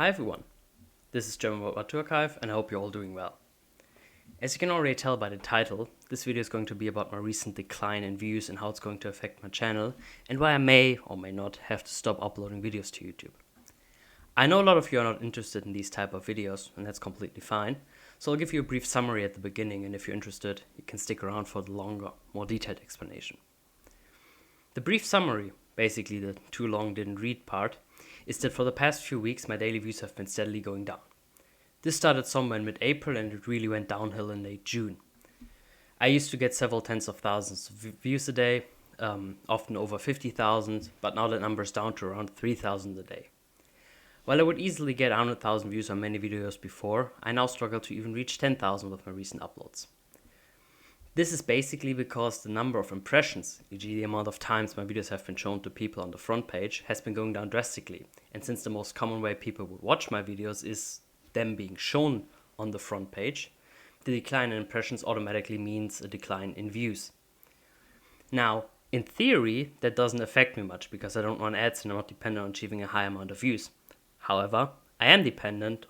Hi everyone, this is German World War II Archive and I hope you're all doing well. As you can already tell by the title, this video is going to be about my recent decline in views and how it's going to affect my channel and why I may or may not have to stop uploading videos to YouTube. I know a lot of you are not interested in these type of videos and that's completely fine, so I'll give you a brief summary at the beginning and if you're interested, you can stick around for the longer, more detailed explanation. The brief summary, basically the too long didn't read part, is that for the past few weeks my daily views have been steadily going down. This started somewhere in mid-April and it really went downhill in late June. I used to get several tens of thousands of views a day, often over 50,000, but now that number is down to around 3,000 a day. While I would easily get 100,000 views on many videos before, I now struggle to even reach 10,000 with my recent uploads. This is basically because the number of impressions, e.g. the amount of times my videos have been shown to people on the front page, has been going down drastically. And since the most common way people would watch my videos is them being shown on the front page, the decline in impressions automatically means a decline in views. Now, in theory, that doesn't affect me much because I don't run ads and I'm not dependent on achieving a high amount of views. However, I am dependent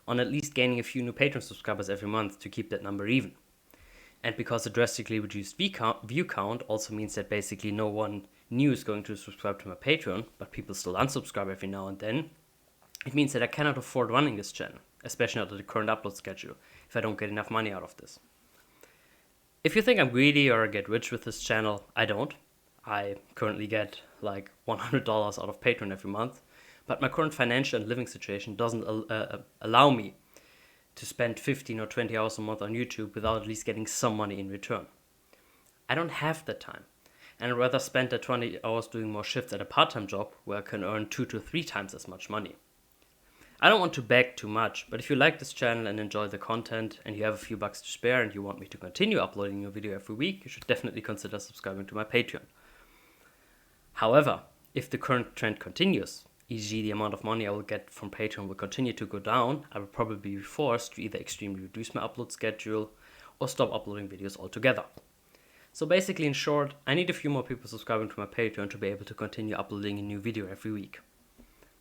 on at least gaining a few new Patreon subscribers every month to keep that number even. And because a drastically reduced view count also means that basically no one new is going to subscribe to my Patreon, but people still unsubscribe every now and then, it means that I cannot afford running this channel, especially under the current upload schedule, if I don't get enough money out of this. If you think I'm greedy or I get rich with this channel, I don't. I currently get like $100 out of Patreon every month, but my current financial and living situation doesn't allow me to spend 15 or 20 hours a month on YouTube without at least getting some money in return. I don't have that time, and I'd rather spend the 20 hours doing more shifts at a part-time job where I can earn 2 to 3 times as much money. I don't want to beg too much, but if you like this channel and enjoy the content and you have a few bucks to spare and you want me to continue uploading a video every week, you should definitely consider subscribing to my Patreon. However, if the current trend continues, e.g. the amount of money I will get from Patreon will continue to go down, I will probably be forced to either extremely reduce my upload schedule or stop uploading videos altogether. So basically, in short, I need a few more people subscribing to my Patreon to be able to continue uploading a new video every week.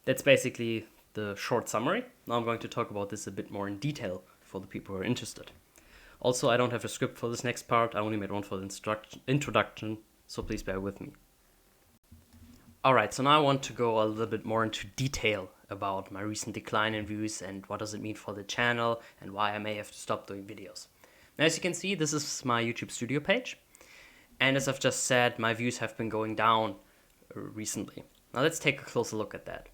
That's basically the short summary. Now I'm going to talk about this a bit more in detail for the people who are interested. Also, I don't have a script for this next part, I only made one for the introduction, so please bear with me. Alright, so now I want to go a little bit more into detail about my recent decline in views and what does it mean for the channel and why I may have to stop doing videos. Now, as you can see, this is my YouTube Studio page. And as I've just said, my views have been going down recently. Now let's take a closer look at that.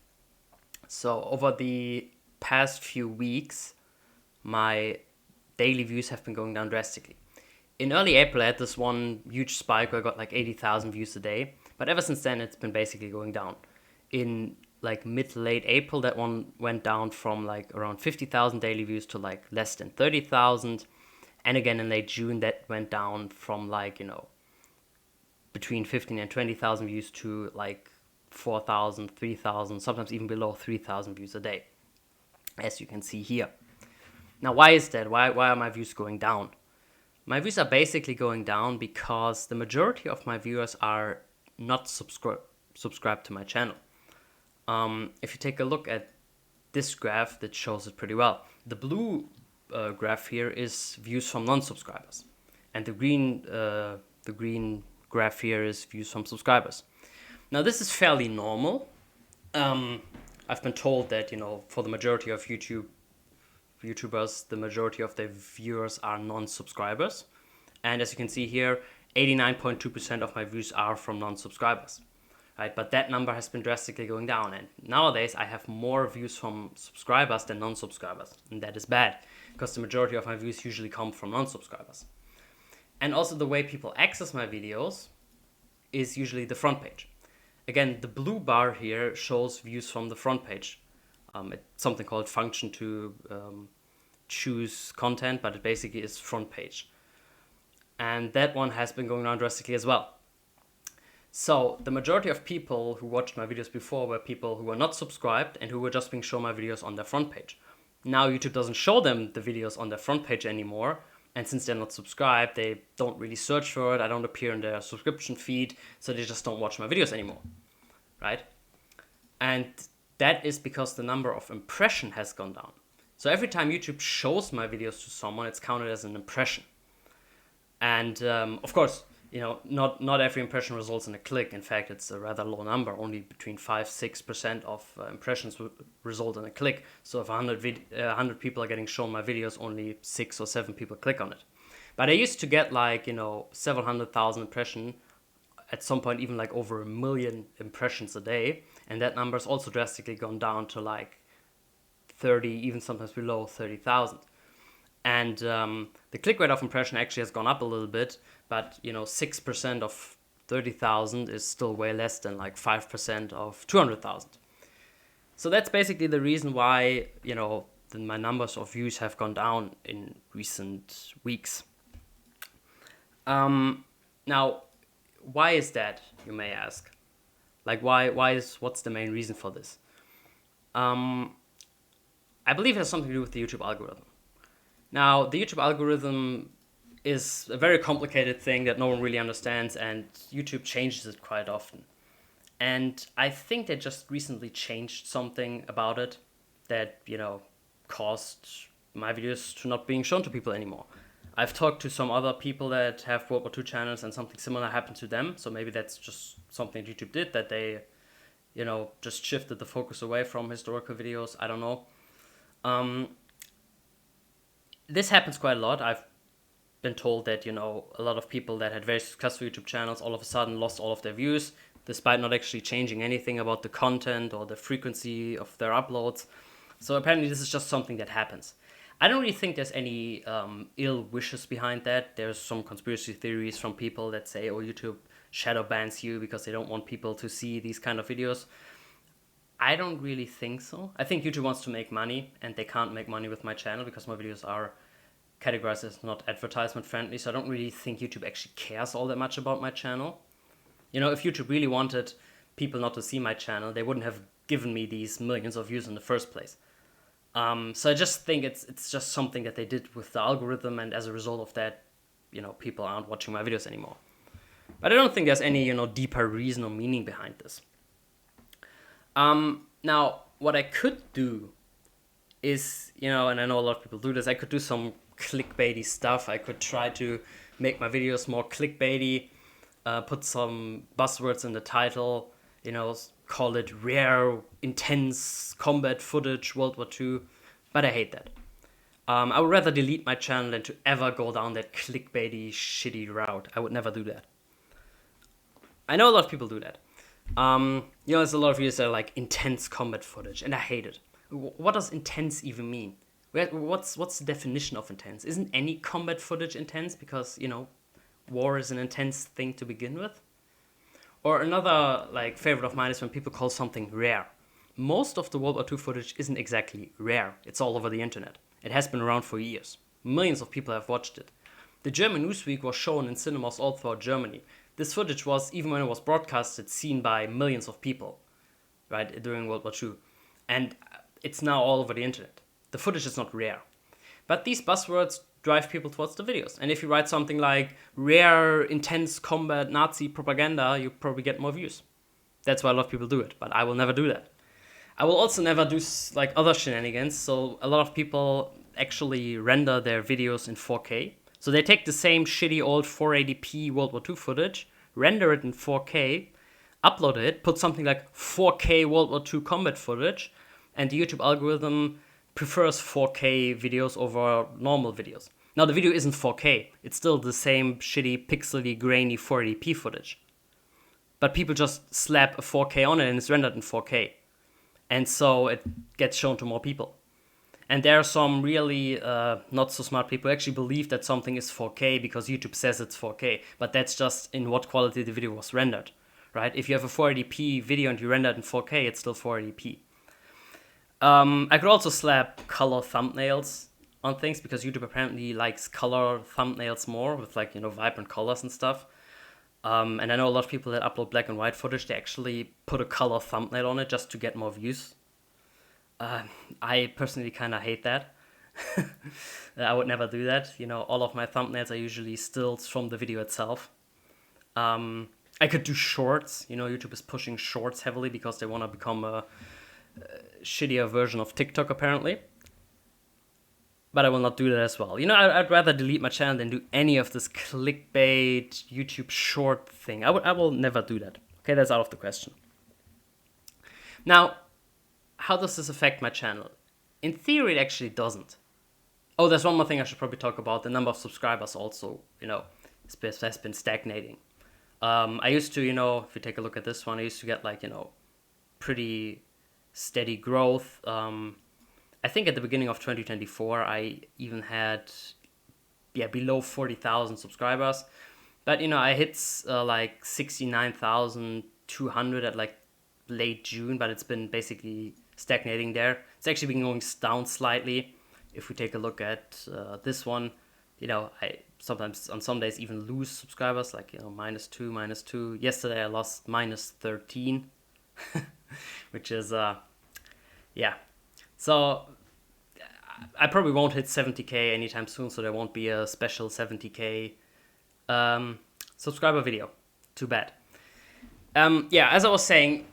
So over the past few weeks, my daily views have been going down drastically. In early April, I had this one huge spike where I got like 80,000 views a day. But ever since then, it's been basically going down. In like mid-late April, that one went down from like around 50,000 daily views to like less than 30,000. And again, in late June, that went down from like, between 15 and 20,000 views to like 4,000, 3,000, sometimes even below 3,000 views a day, as you can see here. Now, why is that? Why are my views going down? My views are basically going down because the majority of my viewers are not subscribed to my channel. If you take a look at this graph, that shows it pretty well. The blue graph here is views from non-subscribers, and the green graph here is views from subscribers. Now this is fairly normal. I've been told that for the majority of YouTubers, the majority of their viewers are non-subscribers, and as you can see here, 89.2% of my views are from non-subscribers, right? But that number has been drastically going down, and nowadays I have more views from subscribers than non-subscribers, and that is bad, because the majority of my views usually come from non-subscribers. And also the way people access my videos is usually the front page. Again, the blue bar here shows views from the front page. It's something called function to choose content, but it basically is front page. And that one has been going down drastically as well. So the majority of people who watched my videos before were people who were not subscribed and who were just being shown my videos on their front page. Now YouTube doesn't show them the videos on their front page anymore, and since they're not subscribed, they don't really search for it, I don't appear in their subscription feed, so they just don't watch my videos anymore, right? And that is because the number of impression has gone down. So every time YouTube shows my videos to someone, it's counted as an impression. And of course, not every impression results in a click. In fact, it's a rather low number. Only between 5-6% of impressions result in a click. So if 100 people are getting shown my videos, only 6 or 7 people click on it. But I used to get several hundred thousand impressions, at some point even like over 1 million impressions a day. And that number has also drastically gone down to like 30, even sometimes below 30,000. And the click rate of impression actually has gone up a little bit, but 6% of 30,000 is still way less than like 5% of 200,000. So that's basically the reason why my numbers of views have gone down in recent weeks. Now, why is that, you may ask? Like, what's the main reason for this? I believe it has something to do with the YouTube algorithm. Now, the YouTube algorithm is a very complicated thing that no one really understands, and YouTube changes it quite often. And I think they just recently changed something about it that, caused my videos to not being shown to people anymore. I've talked to some other people that have World War II channels and something similar happened to them. So maybe that's just something YouTube did, that they, just shifted the focus away from historical videos. I don't know. This happens quite a lot. I've been told that, a lot of people that had very successful YouTube channels all of a sudden lost all of their views, despite not actually changing anything about the content or the frequency of their uploads. So apparently this is just something that happens. I don't really think there's any ill wishes behind that. There's some conspiracy theories from people that say, YouTube shadow bans you because they don't want people to see these kind of videos. I don't really think so. I think YouTube wants to make money, and they can't make money with my channel because my videos are categorized as not advertisement friendly. So I don't really think YouTube actually cares all that much about my channel. If YouTube really wanted people not to see my channel, they wouldn't have given me these millions of views in the first place. So I just think it's just something that they did with the algorithm, and as a result of that, people aren't watching my videos anymore. But I don't think there's any, deeper reason or meaning behind this. Now, what I could do is, and I know a lot of people do this, I could do some clickbaity stuff. I could try to make my videos more clickbaity, put some buzzwords in the title, call it rare, intense combat footage, World War II, but I hate that. I would rather delete my channel than to ever go down that clickbaity, shitty route. I would never do that. I know a lot of people do that. There's a lot of videos that are like intense combat footage, and I hate it. What does intense even mean? What's the definition of intense? Isn't any combat footage intense because, war is an intense thing to begin with? Or another favorite of mine is when people call something rare. Most of the World War II footage isn't exactly rare. It's all over the internet. It has been around for years. Millions of people have watched it. The German Newsweek was shown in cinemas all throughout Germany. This footage was, even when it was broadcasted, seen by millions of people, right, during World War II. And it's now all over the internet. The footage is not rare. But these buzzwords drive people towards the videos. And if you write something like rare, intense combat Nazi propaganda, you probably get more views. That's why a lot of people do it, but I will never do that. I will also never do other shenanigans. So a lot of people actually render their videos in 4K. So they take the same shitty old 480p World War II footage, render it in 4K, upload it, put something like 4K World War II combat footage, and the YouTube algorithm prefers 4K videos over normal videos. Now, the video isn't 4K. It's still the same shitty, pixely, grainy 480p footage. But people just slap a 4K on it and it's rendered in 4K. And so it gets shown to more people. And there are some really not so smart people who actually believe that something is 4K because YouTube says it's 4K. But that's just in what quality the video was rendered, right? If you have a 480p video and you render it in 4K, it's still 480p. I could also slap color thumbnails on things because YouTube apparently likes color thumbnails more with vibrant colors and stuff. And I know a lot of people that upload black and white footage, they actually put a color thumbnail on it just to get more views. I personally kind of hate that. I would never do that. All of my thumbnails are usually stills from the video itself. I could do shorts. YouTube is pushing shorts heavily because they want to become a shittier version of TikTok apparently. But I will not do that as well. I'd rather delete my channel than do any of this clickbait YouTube short thing. I will never do that. Okay, that's out of the question. Now, how does this affect my channel? In theory, it actually doesn't. Oh, there's one more thing I should probably talk about. The number of subscribers also, has been stagnating. I used to, if you take a look at this one, I used to get pretty steady growth. I think at the beginning of 2024, I even had, below 40,000 subscribers. But, I hit 69,200 at late June, but it's been basically stagnating there. It's actually been going down slightly. If we take a look at this one, I sometimes on some days even lose subscribers, -2. Yesterday I lost -13, which is, So I probably won't hit 70K anytime soon, so there won't be a special 70K subscriber video. Too bad. As I was saying,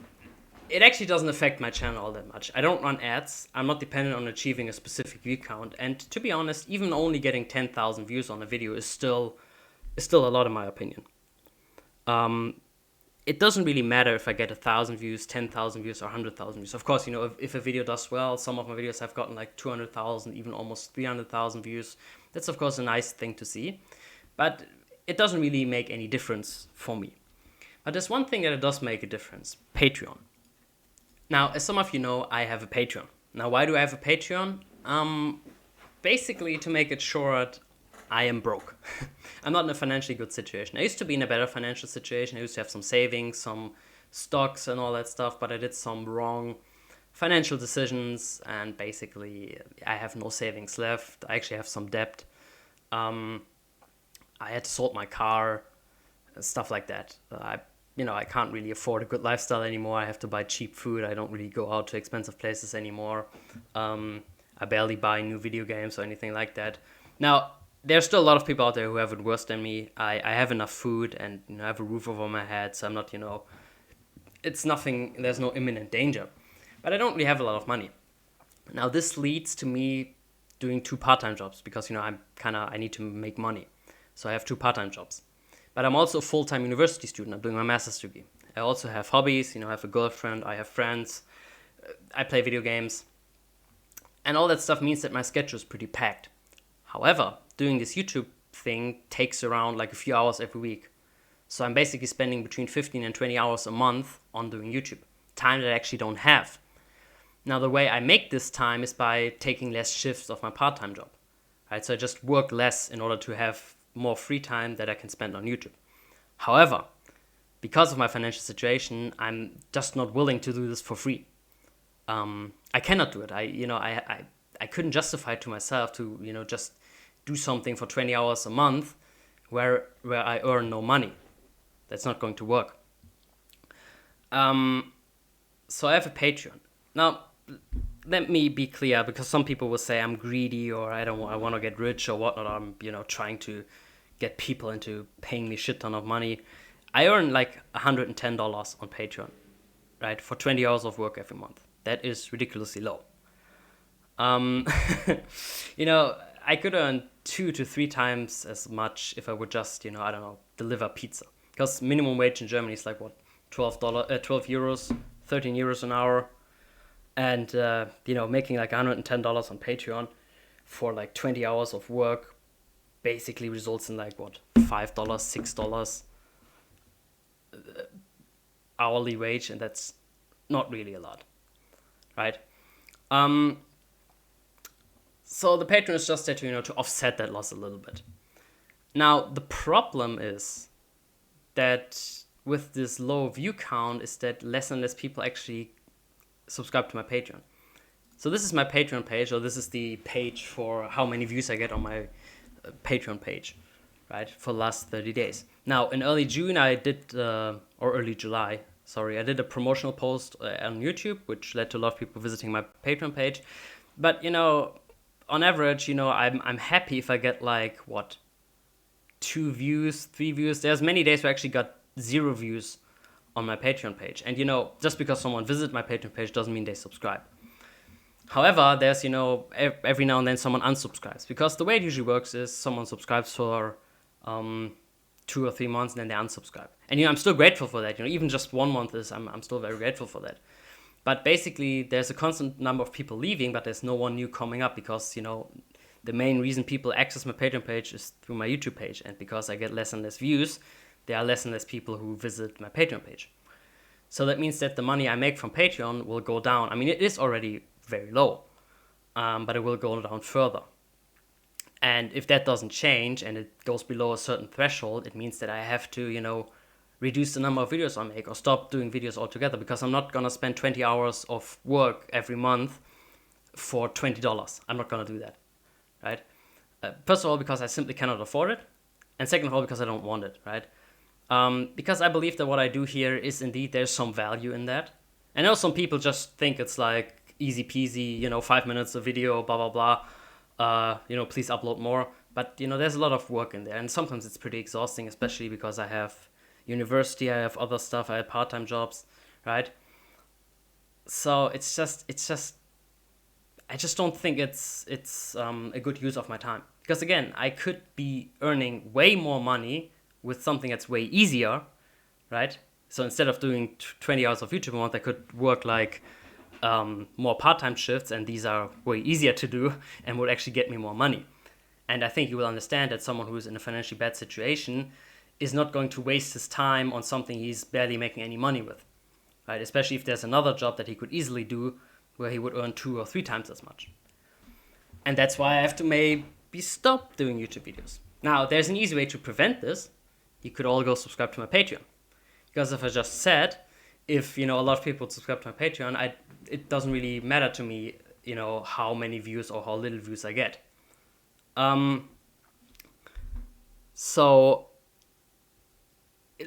it actually doesn't affect my channel all that much. I don't run ads. I'm not dependent on achieving a specific view count. And to be honest, even only getting 10,000 views on a video is still a lot in my opinion. It doesn't really matter if I get 1,000 views, 10,000 views, or 100,000 views. Of course, if a video does well, some of my videos have gotten 200,000, even almost 300,000 views. That's of course a nice thing to see, but it doesn't really make any difference for me. But there's one thing that it does make a difference: Patreon. Now, as some of you know, I have a Patreon. Now, why do I have a Patreon? Basically, to make it short, I am broke. I'm not in a financially good situation. I used to be in a better financial situation. I used to have some savings, some stocks and all that stuff, but I did some wrong financial decisions, and basically I have no savings left. I actually have some debt. I had to sold my car, stuff like that. I can't really afford a good lifestyle anymore. I have to buy cheap food. I don't really go out to expensive places anymore. I barely buy new video games or anything like that. Now, there's still a lot of people out there who have it worse than me. I have enough food and I have a roof over my head, so I'm not, it's nothing, there's no imminent danger. But I don't really have a lot of money. Now, this leads to me doing 2 part-time jobs because, I need to make money. So I have 2 part-time jobs. But I'm also a full-time university student. I'm doing my master's degree. I also have hobbies. I have a girlfriend. I have friends. I play video games. And all that stuff means that my schedule is pretty packed. However, doing this YouTube thing takes around a few hours every week. So I'm basically spending between 15 and 20 hours a month on doing YouTube. Time that I actually don't have. Now, the way I make this time is by taking less shifts of my part-time job. Right? So I just work less in order to have more free time that I can spend on YouTube. However, because of my financial situation, I'm just not willing to do this for free. I cannot do it. I couldn't justify it to myself to just do something for 20 hours a month where I earn no money. That's not going to work. So I have a Patreon. Now, let me be clear, because some people will say I'm greedy or I want to get rich or whatnot. I'm trying to get people into paying me shit ton of money. I earn $110 on Patreon, right, for 20 hours of work every month. That is ridiculously low. I could earn 2 to 3 times as much if I would just deliver pizza, because minimum wage in Germany is 12 euros, 13 euros an hour. And, making $110 on Patreon for 20 hours of work basically results in $5, $6 hourly wage. And that's not really a lot, right? So the Patreon is just there to offset that loss a little bit. Now, the problem is that with this low view count is that less and less people actually subscribe to my Patreon. So this is my Patreon page, or this is the page for how many views I get on my Patreon page, right, for the last 30 days. Now, in early June, or early July, I did a promotional post on YouTube, which led to a lot of people visiting my Patreon page. But, on average, I'm happy if I get 2 views, 3 views. There's many days where I actually got 0 views on my Patreon page. And, just because someone visits my Patreon page doesn't mean they subscribe. However, there's, every now and then someone unsubscribes. Because the way it usually works is someone subscribes for 2 or 3 months and then they unsubscribe. And, I'm still grateful for that. Even just 1 month I'm still very grateful for that. But basically, there's a constant number of people leaving, but there's no one new coming up because, the main reason people access my Patreon page is through my YouTube page. And because I get less and less views, there are less and less people who visit my Patreon page. So that means that the money I make from Patreon will go down. I mean, it is already very low, but it will go down further. And if that doesn't change and it goes below a certain threshold, it means that I have to, reduce the number of videos I make or stop doing videos altogether, because I'm not going to spend 20 hours of work every month for $20. I'm not going to do that, right? First of all, because I simply cannot afford it. And second of all, because I don't want it, right? Because I believe that what I do here is indeed, there's some value in that. I know some people just think it's like easy peasy, 5 minutes of video, blah, blah, blah. Please upload more. But, there's a lot of work in there. And sometimes it's pretty exhausting, especially because I have university, I have other stuff, I have part-time jobs, right? So it's just I just don't think it's a good use of my time. Because again, I could be earning way more money with something that's way easier, right? So instead of doing 20 hours of YouTube a month, I could work like more part-time shifts, and these are way easier to do and would actually get me more money. And I think you will understand that someone who is in a financially bad situation is not going to waste his time on something he's barely making any money with, right? Especially if there's another job that he could easily do where he would earn 2 or 3 times as much. And that's why I have to maybe stop doing YouTube videos. Now, there's an easy way to prevent this. You could all go subscribe to my Patreon. Because if I just said, if, a lot of people subscribe to my Patreon, it doesn't really matter to me, how many views or how little views I get. So,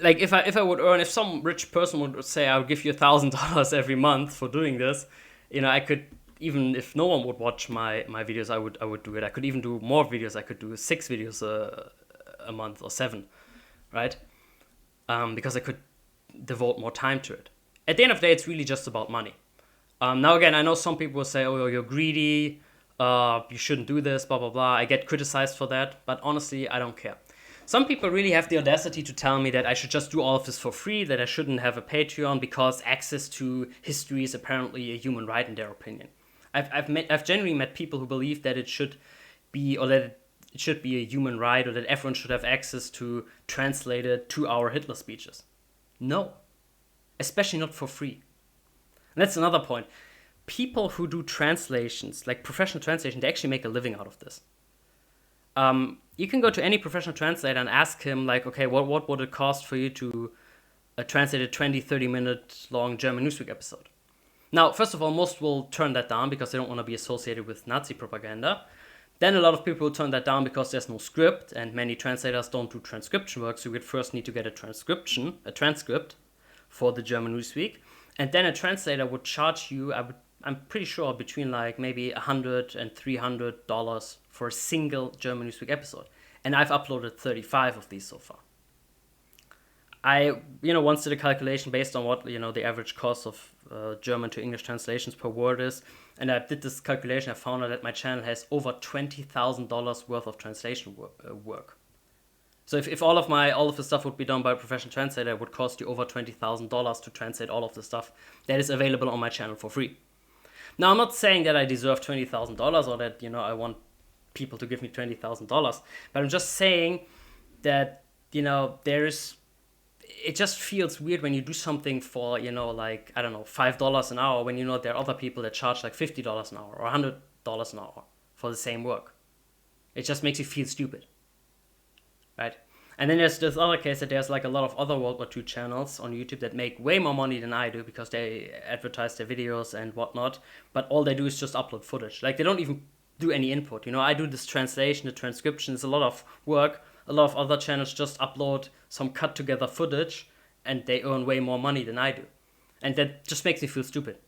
like, if I would earn, if some rich person would say, I'll give you $1,000 every month for doing this, I could, even if no one would watch my videos, I would do it. I could even do more videos. I could do 6 videos a month or 7, right? Because I could devote more time to it. At the end of the day, it's really just about money. Now, again, I know some people will say, oh, you're greedy, you shouldn't do this, blah, blah, blah. I get criticized for that, but honestly, I don't care. Some people really have the audacity to tell me that I should just do all of this for free, that I shouldn't have a Patreon because access to history is apparently a human right in their opinion. I've genuinely met people who believe that it should be, or that it should be a human right, or that everyone should have access to translated 2-hour Hitler speeches. No, especially not for free. And that's another point. People who do translations, like professional translation, they actually make a living out of this. You can go to any professional translator and ask him, like, okay, what would it cost for you to translate a 20, 30-minute long German Newsweek episode? Now, first of all, most will turn that down because they don't want to be associated with Nazi propaganda. Then a lot of people will turn that down because there's no script, and many translators don't do transcription work, so you would first need to get a transcript for the German Newsweek. And then a translator would charge you, I'm pretty sure, between like maybe $100 and $300 for a single German Newsweek episode. And I've uploaded 35 of these so far. I, once did a calculation based on what, the average cost of German to English translations per word is. And I did this calculation. I found out that my channel has over $20,000 worth of translation work. So if all of the stuff would be done by a professional translator, it would cost you over $20,000 to translate all of the stuff that is available on my channel for free. Now, I'm not saying that I deserve $20,000 or that, I want people to give me $20,000, but I'm just saying that, it just feels weird when you do something for, like, I don't know, $5 an hour when there are other people that charge like $50 an hour or $100 an hour for the same work. It just makes you feel stupid, right? And then there's this other case that there's like a lot of other World War II channels on YouTube that make way more money than I do because they advertise their videos and whatnot, but all they do is just upload footage. Like, they don't even do any input. I do this translation, the transcription is a lot of work. A lot of other channels just upload some cut together footage and they earn way more money than I do. And that just makes me feel stupid.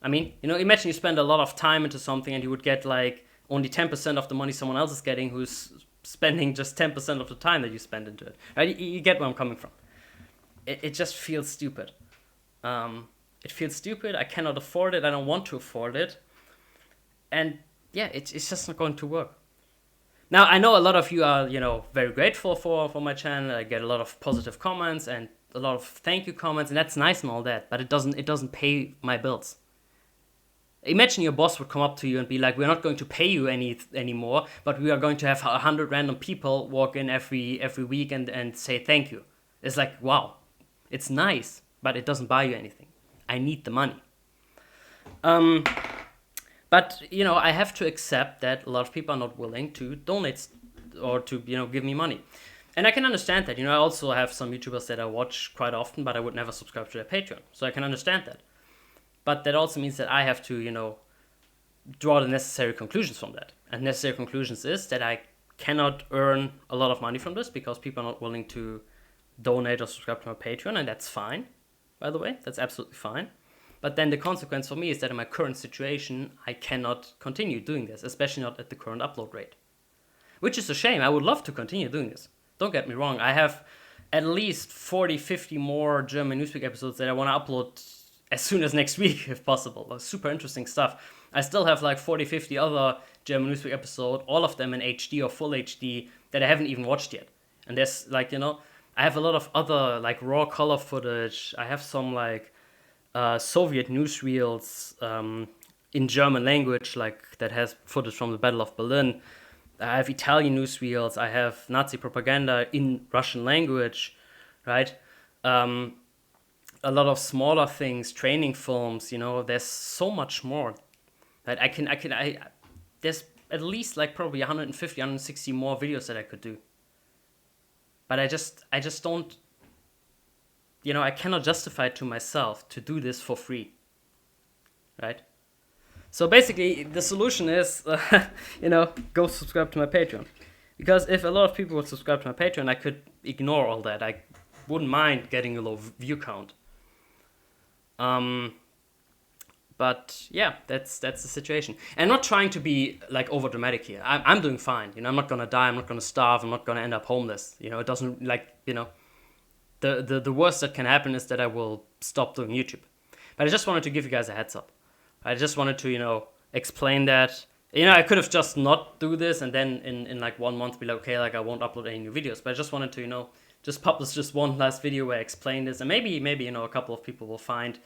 I mean, imagine you spend a lot of time into something and you would get like only 10% of the money someone else is getting who's spending just 10% of the time that you spend into it. Right? You get where I'm coming from. it just feels stupid. It feels stupid. I cannot afford it. I don't want to afford it. And yeah, it's just not going to work. Now, I know a lot of you are, very grateful for my channel. I get a lot of positive comments and a lot of thank you comments, and that's nice and all that, but it doesn't pay my bills. Imagine your boss would come up to you and be like, we're not going to pay you anymore, but we are going to have 100 random people walk in every week and say thank you. It's like, wow, it's nice, but it doesn't buy you anything. I need the money. But, I have to accept that a lot of people are not willing to donate or to, give me money. And I can understand that. I also have some YouTubers that I watch quite often, but I would never subscribe to their Patreon. So I can understand that. But that also means that I have to, draw the necessary conclusions from that. And necessary conclusions is that I cannot earn a lot of money from this because people are not willing to donate or subscribe to my Patreon, and that's fine, by the way. That's absolutely fine. But then the consequence for me is that in my current situation, I cannot continue doing this, especially not at the current upload rate. Which is a shame. I would love to continue doing this. Don't get me wrong. I have at least 40, 50 more German Newsweek episodes that I want to upload as soon as next week, if possible. Super interesting stuff. I still have like 40, 50 other German Newsweek episodes, all of them in HD or full HD, that I haven't even watched yet. And there's I have a lot of other like raw color footage. I have some like Soviet newsreels in German language, like that has footage from the Battle of Berlin. I have Italian newsreels. I have Nazi propaganda in Russian language, right? A lot of smaller things, training films. There's so much more that there's at least like probably 150, 160 more videos that I could do. But I just don't. I cannot justify it to myself to do this for free, right? So basically, the solution is, go subscribe to my Patreon. Because if a lot of people would subscribe to my Patreon, I could ignore all that. I wouldn't mind getting a low view count. But yeah, that's the situation. And I'm not trying to be like over dramatic here. I'm doing fine. I'm not gonna die. I'm not gonna starve. I'm not gonna end up homeless. It doesn't The worst that can happen is that I will stop doing YouTube. But I just wanted to give you guys a heads up. I just wanted to, explain that. I could have just not do this and then in like 1 month be like, okay, like I won't upload any new videos. But I just wanted to, just publish just one last video where I explain this. And maybe, a couple of people will find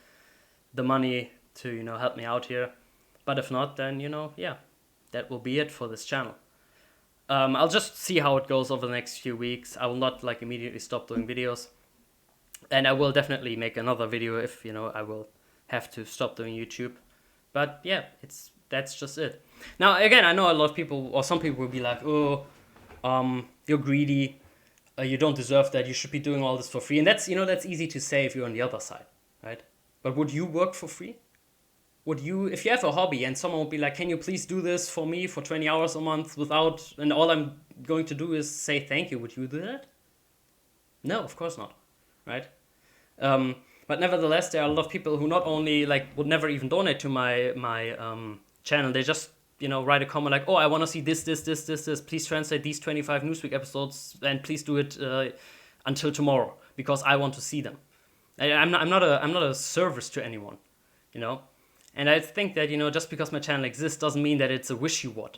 the money to, help me out here. But if not, then, yeah, that will be it for this channel. I'll just see how it goes over the next few weeks. I will not like immediately stop doing videos. And I will definitely make another video if, I will have to stop doing YouTube. But yeah, that's just it. Now, again, I know a lot of people, or some people will be like, oh, you're greedy. You don't deserve that. You should be doing all this for free. And that's, that's easy to say if you're on the other side, right? But would you work for free? Would you, if you have a hobby and someone would be like, can you please do this for me for 20 hours a month and all I'm going to do is say thank you, would you do that? No, of course not, right? But nevertheless, there are a lot of people who not only would never even donate to my channel, they just write a comment like, oh, I want to see this. Please translate these 25 Newsweek episodes and please do it until tomorrow because I want to see them. I'm not a service to anyone, And I think that just because my channel exists doesn't mean that it's a wish you what.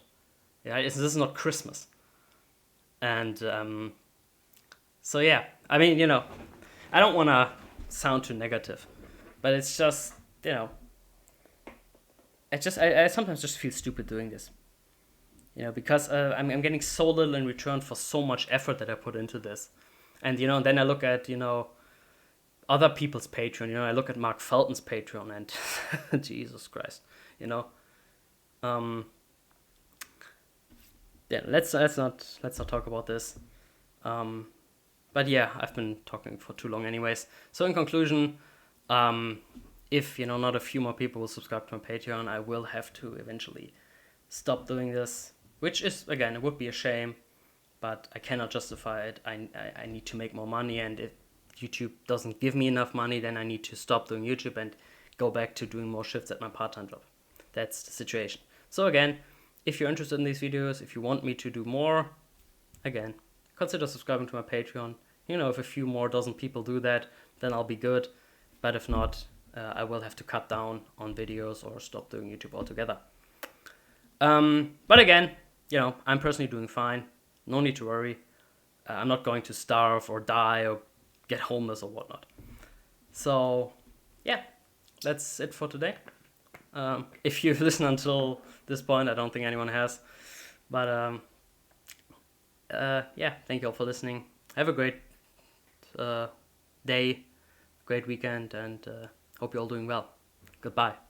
Yeah, this is not Christmas. And so yeah, I mean I don't want to sound too negative, but it's just I sometimes just feel stupid doing this, because I'm getting so little in return for so much effort that I put into this, and then I look at other people's Patreon. I look at Mark Felton's Patreon, and Jesus Christ, Yeah, let's not talk about this. But yeah, I've been talking for too long anyways. So in conclusion, if not a few more people will subscribe to my Patreon, I will have to eventually stop doing this, which is, again, it would be a shame, but I cannot justify it. I need to make more money, and if YouTube doesn't give me enough money, then I need to stop doing YouTube and go back to doing more shifts at my part-time job. That's the situation. So again, if you're interested in these videos, if you want me to do more, again, consider subscribing to my Patreon. If a few more dozen people do that, then I'll be good. But if not, I will have to cut down on videos or stop doing YouTube altogether. But again, I'm personally doing fine. No need to worry. I'm not going to starve or die or get homeless or whatnot. So, yeah, that's it for today. If you've listened until this point, I don't think anyone has. But yeah, thank you all for listening. Have a great day, great weekend, and hope you're all doing well. Goodbye.